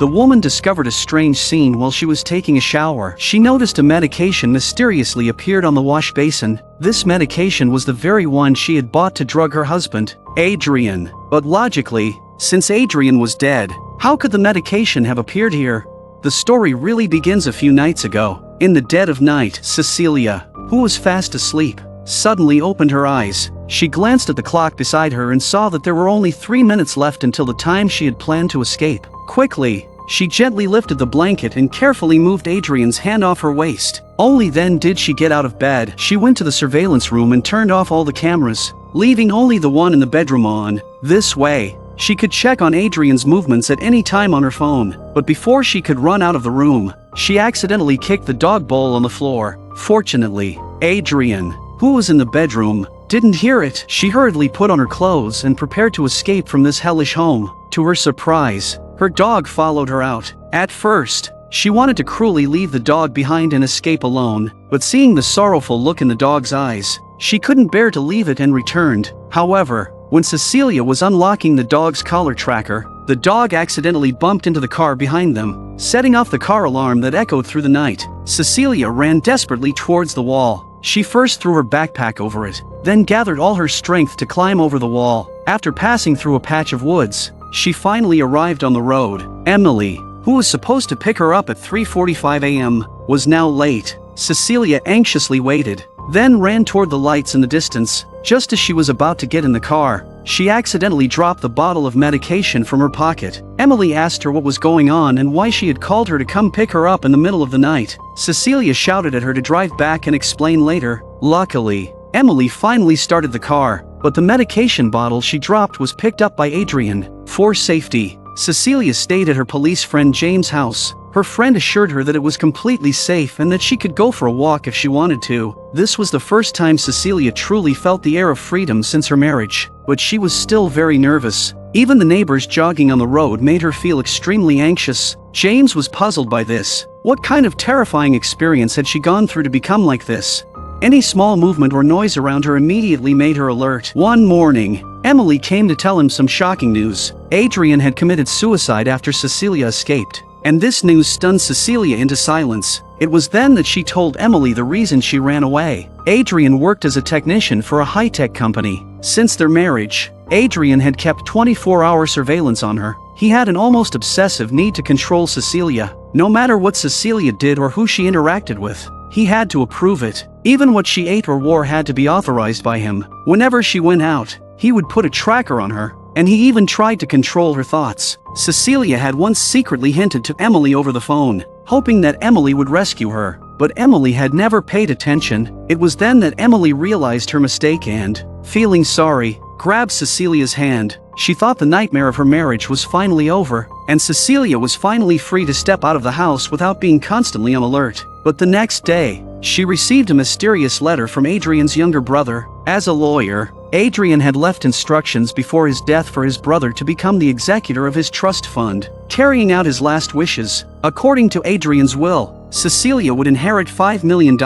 the woman discovered a strange scene while she was taking a shower. She noticed a medication mysteriously appeared on the wash basin. This medication was the very one she had bought to drug her husband, Adrian. But logically, since Adrian was dead, how could the medication have appeared here? The story really begins a few nights ago. In the dead of night, Cecilia, who was fast asleep, suddenly opened her eyes. She glanced at the clock beside her and saw that there were only 3 minutes left until the time she had planned to escape. Quickly, she gently lifted the blanket and carefully moved Adrian's hand off her waist. Only then did she get out of bed. She went to the surveillance room and turned off all the cameras, leaving only the one in the bedroom on. This way, she could check on Adrian's movements at any time on her phone. But before she could run out of the room, she accidentally kicked the dog bowl on the floor. Fortunately, Adrian, who was in the bedroom, didn't hear it. She hurriedly put on her clothes and prepared to escape from this hellish home. To her surprise, her dog followed her out. At first, she wanted to cruelly leave the dog behind and escape alone, but seeing the sorrowful look in the dog's eyes, she couldn't bear to leave it and returned. However, when Cecilia was unlocking the dog's collar tracker, the dog accidentally bumped into the car behind them, setting off the car alarm that echoed through the night. Cecilia ran desperately towards the wall. She first threw her backpack over it, then gathered all her strength to climb over the wall. After passing through a patch of woods, she finally arrived on the road. Emily, who was supposed to pick her up at 3:45 a.m., was now late. Cecilia anxiously waited, then ran toward the lights in the distance. Just as she was about to get in the car, she accidentally dropped the bottle of medication from her pocket. Emily asked her what was going on and why she had called her to come pick her up in the middle of the night. Cecilia shouted at her to drive back and explain later. Luckily, Emily finally started the car, but the medication bottle she dropped was picked up by Adrian. For safety, Cecilia stayed at her police friend James' house. Her friend assured her that it was completely safe and that she could go for a walk if she wanted to. This was the first time Cecilia truly felt the air of freedom since her marriage, but she was still very nervous. Even the neighbors jogging on the road made her feel extremely anxious. James was puzzled by this. What kind of terrifying experience had she gone through to become like this? Any small movement or noise around her immediately made her alert. One morning, Emily came to tell him some shocking news. Adrian had committed suicide after Cecilia escaped. And this news stunned Cecilia into silence. It was then that she told Emily the reason she ran away. Adrian worked as a technician for a high-tech company. Since their marriage, Adrian had kept 24-hour surveillance on her. He had an almost obsessive need to control Cecilia. No matter what Cecilia did or who she interacted with, he had to approve it. Even what she ate or wore had to be authorized by him. Whenever she went out, he would put a tracker on her, and he even tried to control her thoughts. Cecilia had once secretly hinted to Emily over the phone, hoping that Emily would rescue her, but Emily had never paid attention. It was then that Emily realized her mistake and, feeling sorry, grabbed Cecilia's hand. She thought the nightmare of her marriage was finally over, and Cecilia was finally free to step out of the house without being constantly on alert. But the next day, she received a mysterious letter from Adrian's younger brother. As a lawyer, Adrian had left instructions before his death for his brother to become the executor of his trust fund, carrying out his last wishes. According to Adrian's will, Cecilia would inherit $5 million,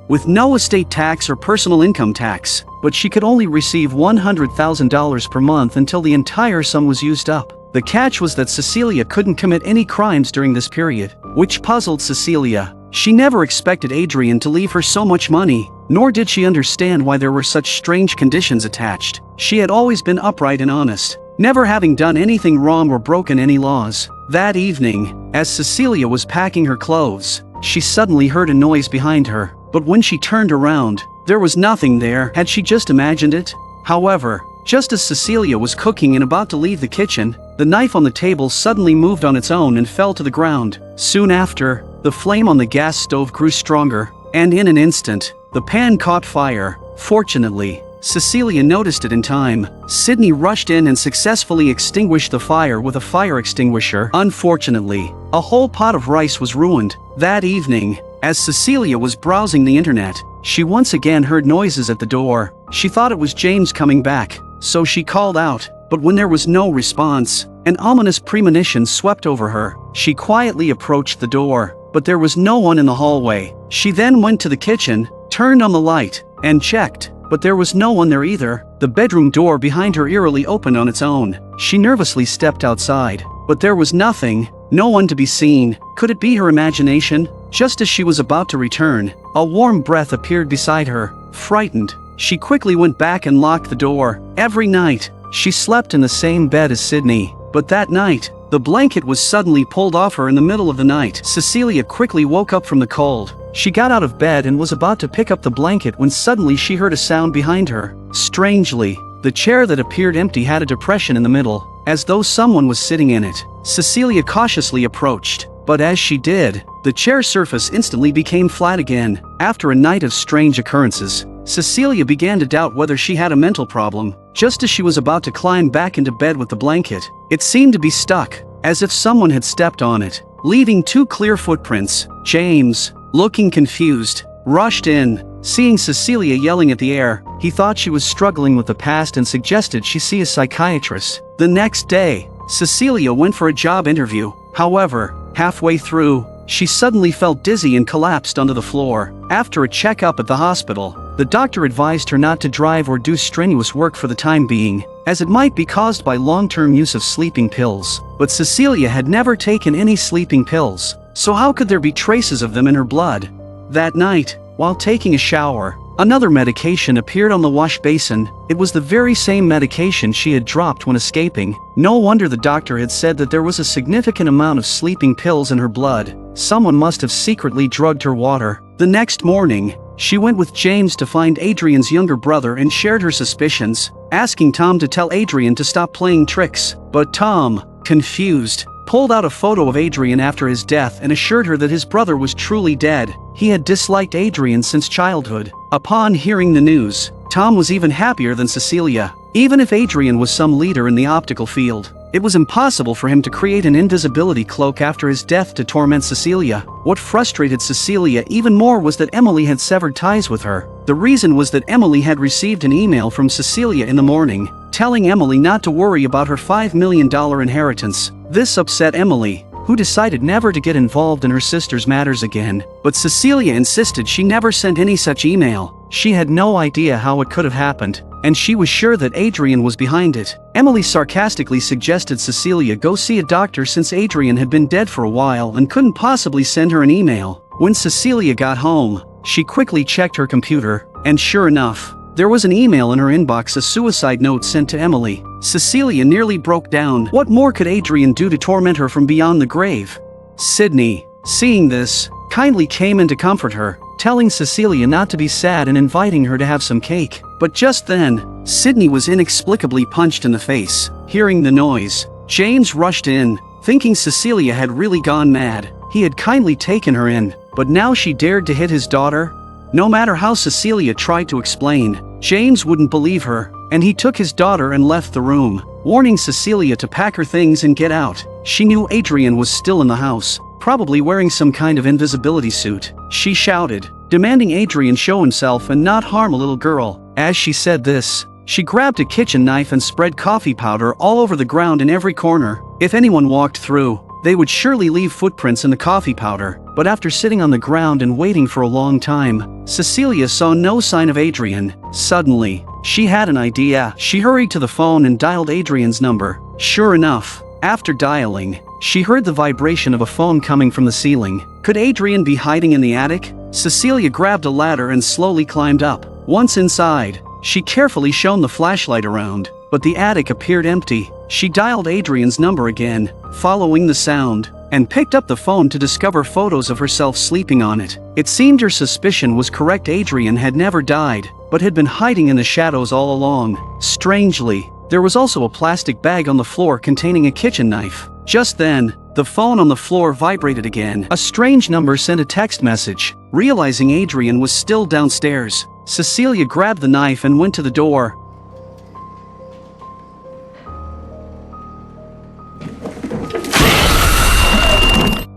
with no estate tax or personal income tax, but she could only receive $100,000 per month until the entire sum was used up. The catch was that Cecilia couldn't commit any crimes during this period, which puzzled Cecilia. She never expected Adrian to leave her so much money, nor did she understand why there were such strange conditions attached. She had always been upright and honest, never having done anything wrong or broken any laws. That evening, as Cecilia was packing her clothes, she suddenly heard a noise behind her, but when she turned around, there was nothing there. Had she just imagined it? However, just as Cecilia was cooking and about to leave the kitchen, the knife on the table suddenly moved on its own and fell to the ground. Soon after, the flame on the gas stove grew stronger, and in an instant, the pan caught fire. Fortunately, Cecilia noticed it in time. Sydney rushed in and successfully extinguished the fire with a fire extinguisher. Unfortunately, a whole pot of rice was ruined. That evening, as Cecilia was browsing the internet, she once again heard noises at the door. She thought it was James coming back, so she called out, but when there was no response, an ominous premonition swept over her. She quietly approached the door, but there was no one in the hallway. She then went to the kitchen, turned on the light, and checked, but there was no one there either. The bedroom door behind her eerily opened on its own. She nervously stepped outside, but there was nothing. No one to be seen. Could it be her imagination? Just as she was about to return, a warm breath appeared beside her. Frightened, she quickly went back and locked the door. Every night, she slept in the same bed as Sydney. But that night, the blanket was suddenly pulled off her in the middle of the night. Cecilia quickly woke up from the cold. She got out of bed and was about to pick up the blanket when suddenly she heard a sound behind her. Strangely, the chair that appeared empty had a depression in the middle, as though someone was sitting in it. Cecilia cautiously approached, but as she did, the chair surface instantly became flat again. After a night of strange occurrences, Cecilia began to doubt whether she had a mental problem. Just as she was about to climb back into bed with the blanket, it seemed to be stuck, as if someone had stepped on it, leaving 2 clear footprints. James, looking confused, rushed in. Seeing Cecilia yelling at the air, he thought she was struggling with the past and suggested she see a psychiatrist. The next day, Cecilia went for a job interview. However, halfway through, she suddenly felt dizzy and collapsed onto the floor. After a checkup at the hospital, the doctor advised her not to drive or do strenuous work for the time being, as it might be caused by long-term use of sleeping pills. But Cecilia had never taken any sleeping pills, so how could there be traces of them in her blood? That night, while taking a shower, another medication appeared on the wash basin. It was the very same medication she had dropped when escaping. No wonder the doctor had said that there was a significant amount of sleeping pills in her blood. Someone must have secretly drugged her water. The next morning, she went with James to find Adrian's younger brother and shared her suspicions, asking Tom to tell Adrian to stop playing tricks. But Tom, confused, pulled out a photo of Adrian after his death and assured her that his brother was truly dead. He had disliked Adrian since childhood. Upon hearing the news, Tom was even happier than Cecilia. Even if Adrian was some leader in the optical field, it was impossible for him to create an invisibility cloak after his death to torment Cecilia. What frustrated Cecilia even more was that Emily had severed ties with her. The reason was that Emily had received an email from Cecilia in the morning, telling Emily not to worry about her $5 million inheritance. This upset Emily, who decided never to get involved in her sister's matters again. But Cecilia insisted she never sent any such email. She had no idea how it could have happened, and she was sure that Adrian was behind it. Emily sarcastically suggested Cecilia go see a doctor since Adrian had been dead for a while and couldn't possibly send her an email. When Cecilia got home, she quickly checked her computer, and sure enough, there was an email in her inbox, a suicide note sent to Emily. Cecilia nearly broke down. What more could Adrian do to torment her from beyond the grave? Sydney, seeing this, kindly came in to comfort her, telling Cecilia not to be sad and inviting her to have some cake. But just then, Sydney was inexplicably punched in the face. Hearing the noise, James rushed in, thinking Cecilia had really gone mad. He had kindly taken her in, but now she dared to hit his daughter? No matter how Cecilia tried to explain, James wouldn't believe her, and he took his daughter and left the room, warning Cecilia to pack her things and get out. She knew Adrian was still in the house, probably wearing some kind of invisibility suit. She shouted, demanding Adrian show himself and not harm a little girl. As she said this, she grabbed a kitchen knife and spread coffee powder all over the ground in every corner. If anyone walked through, they would surely leave footprints in the coffee powder. But after sitting on the ground and waiting for a long time, Cecilia saw no sign of Adrian. Suddenly, she had an idea. She hurried to the phone and dialed Adrian's number. Sure enough, after dialing, she heard the vibration of a phone coming from the ceiling. Could Adrian be hiding in the attic? Cecilia grabbed a ladder and slowly climbed up. Once inside, she carefully shone the flashlight around, but the attic appeared empty. She dialed Adrian's number again, following the sound, and picked up the phone to discover photos of herself sleeping on it. It seemed her suspicion was correct. Adrian had never died, but had been hiding in the shadows all along. Strangely, there was also a plastic bag on the floor containing a kitchen knife. Just then, the phone on the floor vibrated again. A strange number sent a text message. Realizing Adrian was still downstairs, Cecilia grabbed the knife and went to the door.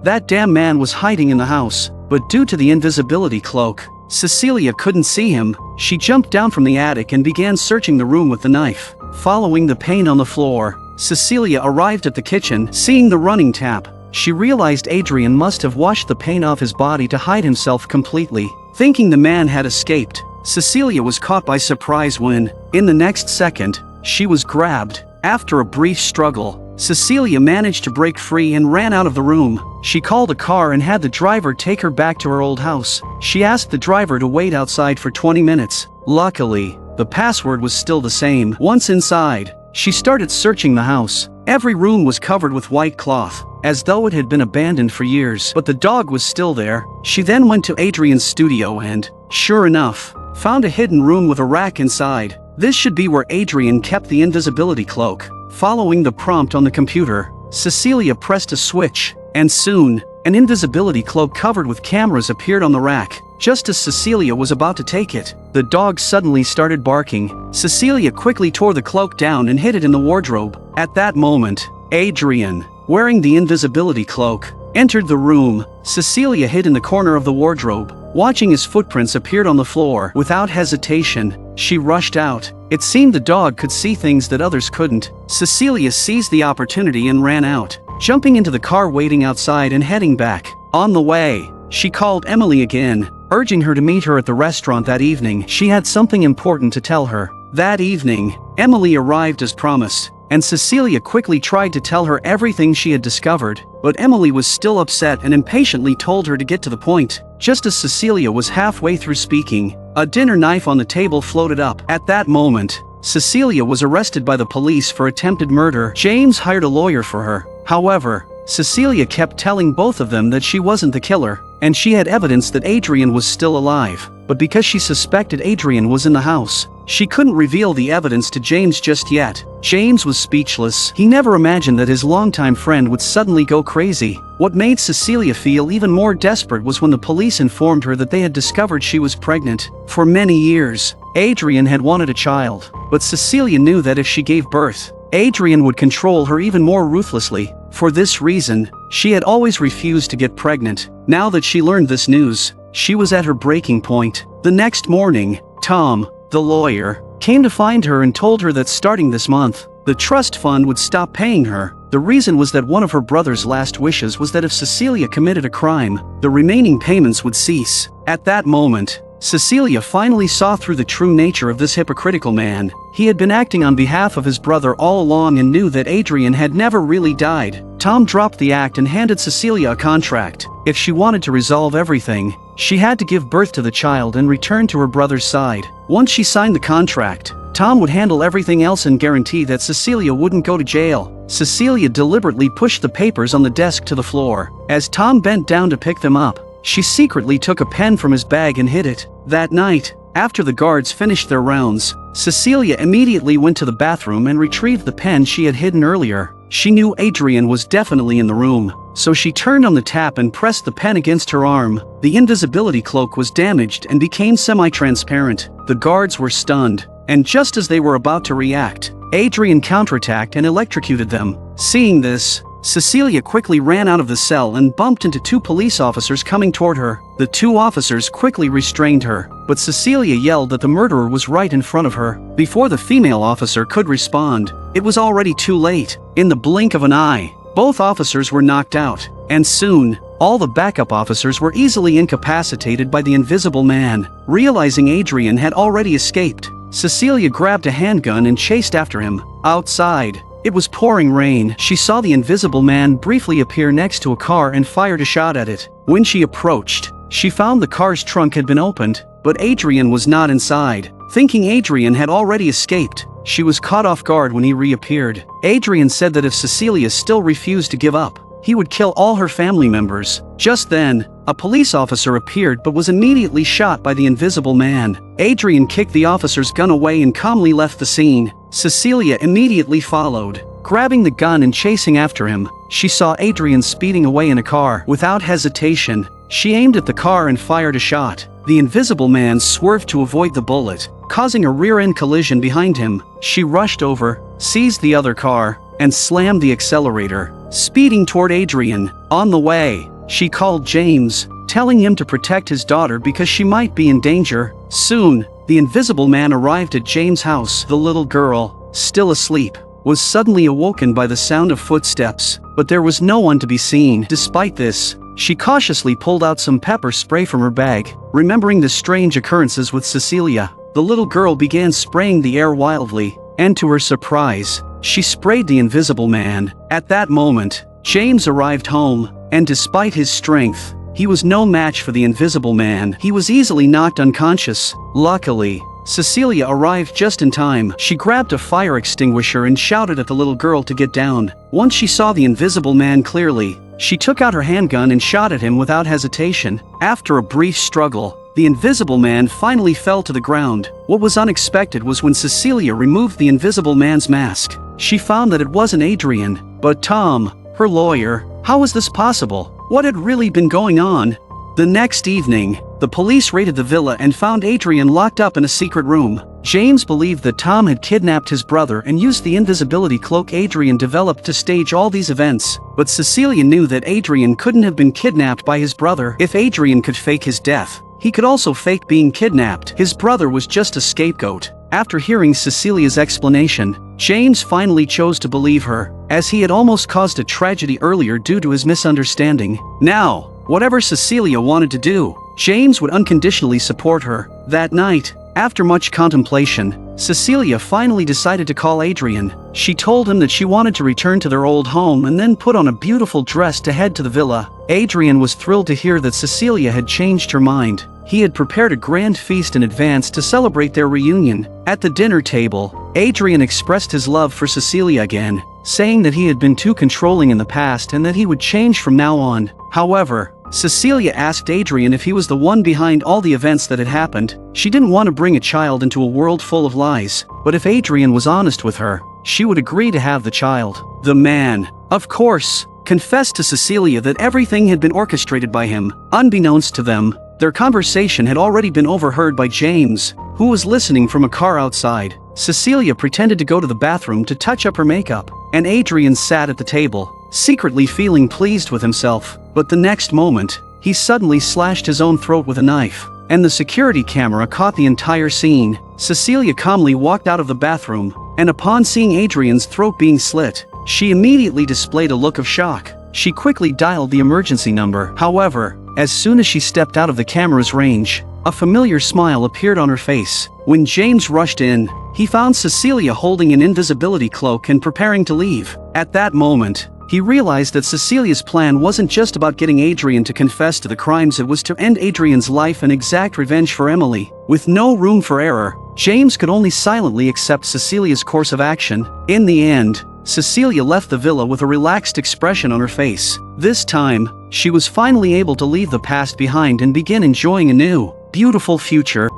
That damn man was hiding in the house, but due to the invisibility cloak, Cecilia couldn't see him. She jumped down from the attic and began searching the room with the knife. Following the paint on the floor, Cecilia arrived at the kitchen. Seeing the running tap, she realized Adrian must have washed the paint off his body to hide himself completely. Thinking the man had escaped, Cecilia was caught by surprise when, in the next second, she was grabbed. After a brief struggle, Cecilia managed to break free and ran out of the room. She called a car and had the driver take her back to her old house. She asked the driver to wait outside for 20 minutes. Luckily, the password was still the same. Once inside, she started searching the house. Every room was covered with white cloth, as though it had been abandoned for years. But the dog was still there. She then went to Adrian's studio and, sure enough, found a hidden room with a rack inside. This should be where Adrian kept the invisibility cloak. Following the prompt on the computer, Cecilia pressed a switch, and soon, an invisibility cloak covered with cameras appeared on the rack. Just as Cecilia was about to take it, the dog suddenly started barking. Cecilia quickly tore the cloak down and hid it in the wardrobe. At that moment, Adrian, wearing the invisibility cloak, entered the room. Cecilia hid in the corner of the wardrobe. Watching his footprints appeared on the floor, without hesitation, she rushed out. It seemed the dog could see things that others couldn't. Cecilia seized the opportunity and ran out, jumping into the car waiting outside and heading back. On the way, she called Emily again, urging her to meet her at the restaurant that evening. She had something important to tell her. That evening, Emily arrived as promised, and Cecilia quickly tried to tell her everything she had discovered, but Emily was still upset and impatiently told her to get to the point. Just as Cecilia was halfway through speaking, a dinner knife on the table floated up. At that moment, Cecilia was arrested by the police for attempted murder. James hired a lawyer for her. However, Cecilia kept telling both of them that she wasn't the killer, and she had evidence that Adrian was still alive. But because she suspected Adrian was in the house, she couldn't reveal the evidence to James just yet. James was speechless. He never imagined that his longtime friend would suddenly go crazy. What made Cecilia feel even more desperate was when the police informed her that they had discovered she was pregnant. For many years, Adrian had wanted a child, but Cecilia knew that if she gave birth, Adrian would control her even more ruthlessly. For this reason, she had always refused to get pregnant. Now that she learned this news, she was at her breaking point. The next morning, Tom, the lawyer, came to find her and told her that starting this month, the trust fund would stop paying her. The reason was that one of her brother's last wishes was that if Cecilia committed a crime, the remaining payments would cease. At that moment, Cecilia finally saw through the true nature of this hypocritical man. He had been acting on behalf of his brother all along and knew that Adrian had never really died. Tom dropped the act and handed Cecilia a contract. If she wanted to resolve everything, she had to give birth to the child and return to her brother's side. Once she signed the contract, Tom would handle everything else and guarantee that Cecilia wouldn't go to jail. Cecilia deliberately pushed the papers on the desk to the floor. As Tom bent down to pick them up, she secretly took a pen from his bag and hid it. That night, after the guards finished their rounds, Cecilia immediately went to the bathroom and retrieved the pen she had hidden earlier. She knew Adrian was definitely in the room, so she turned on the tap and pressed the pen against her arm. The invisibility cloak was damaged and became semi-transparent. The guards were stunned, and just as they were about to react, Adrian counterattacked and electrocuted them. Seeing this, Cecilia quickly ran out of the cell and bumped into two police officers coming toward her. The two officers quickly restrained her, but Cecilia yelled that the murderer was right in front of her. Before the female officer could respond, it was already too late. In the blink of an eye, both officers were knocked out, and soon, all the backup officers were easily incapacitated by the invisible man. Realizing Adrian had already escaped, Cecilia grabbed a handgun and chased after him. Outside, it was pouring rain. She saw the invisible man briefly appear next to a car and fired a shot at it. When she approached, she found the car's trunk had been opened, but Adrian was not inside. Thinking Adrian had already escaped, she was caught off guard when he reappeared. Adrian said that if Cecilia still refused to give up, he would kill all her family members. Just then, a police officer appeared but was immediately shot by the invisible man. Adrian kicked the officer's gun away and calmly left the scene. Cecilia immediately followed, grabbing the gun and chasing after him. She saw Adrian speeding away in a car. Without hesitation, she aimed at the car and fired a shot. The invisible man swerved to avoid the bullet, causing a rear-end collision behind him. She rushed over, seized the other car, and slammed the accelerator, speeding toward Adrian. On the way, she called James, telling him to protect his daughter because she might be in danger. Soon, the invisible man arrived at James' house. The little girl, still asleep, was suddenly awoken by the sound of footsteps, but there was no one to be seen. Despite this, she cautiously pulled out some pepper spray from her bag. Remembering the strange occurrences with Cecilia, the little girl began spraying the air wildly, and to her surprise, she sprayed the invisible man. At that moment, James arrived home, and despite his strength, he was no match for the invisible man. He was easily knocked unconscious. Luckily, Cecilia arrived just in time. She grabbed a fire extinguisher and shouted at the little girl to get down. Once she saw the invisible man clearly, she took out her handgun and shot at him without hesitation. After a brief struggle, the invisible man finally fell to the ground. What was unexpected was when Cecilia removed the invisible man's mask. She found that it wasn't Adrian, but Tom, her lawyer. How was this possible? What had really been going on? The next evening, the police raided the villa and found Adrian locked up in a secret room. James believed that Tom had kidnapped his brother and used the invisibility cloak Adrian developed to stage all these events. But Cecilia knew that Adrian couldn't have been kidnapped by his brother. If Adrian could fake his death, he could also fake being kidnapped. His brother was just a scapegoat. After hearing Cecilia's explanation, James finally chose to believe her, as he had almost caused a tragedy earlier due to his misunderstanding. Now, whatever Cecilia wanted to do, James would unconditionally support her. That night, after much contemplation, Cecilia finally decided to call Adrian. She told him that she wanted to return to their old home and then put on a beautiful dress to head to the villa. Adrian was thrilled to hear that Cecilia had changed her mind. He had prepared a grand feast in advance to celebrate their reunion. At the dinner table, Adrian expressed his love for Cecilia again, saying that he had been too controlling in the past and that he would change from now on. However, Cecilia asked Adrian if he was the one behind all the events that had happened. She didn't want to bring a child into a world full of lies, but if Adrian was honest with her, she would agree to have the child. The man, of course, confessed to Cecilia that everything had been orchestrated by him. Unbeknownst to them, their conversation had already been overheard by James, who was listening from a car outside. Cecilia pretended to go to the bathroom to touch up her makeup, and Adrian sat at the table, secretly feeling pleased with himself. But the next moment, he suddenly slashed his own throat with a knife, and the security camera caught the entire scene. Cecilia calmly walked out of the bathroom, and upon seeing Adrian's throat being slit, she immediately displayed a look of shock. She quickly dialed the emergency number. However, as soon as she stepped out of the camera's range, a familiar smile appeared on her face. When James rushed in, he found Cecilia holding an invisibility cloak and preparing to leave. At that moment, he realized that Cecilia's plan wasn't just about getting Adrian to confess to the crimes, it was to end Adrian's life and exact revenge for Emily. With no room for error, James could only silently accept Cecilia's course of action. In the end, Cecilia left the villa with a relaxed expression on her face. This time, she was finally able to leave the past behind and begin enjoying a new, beautiful future.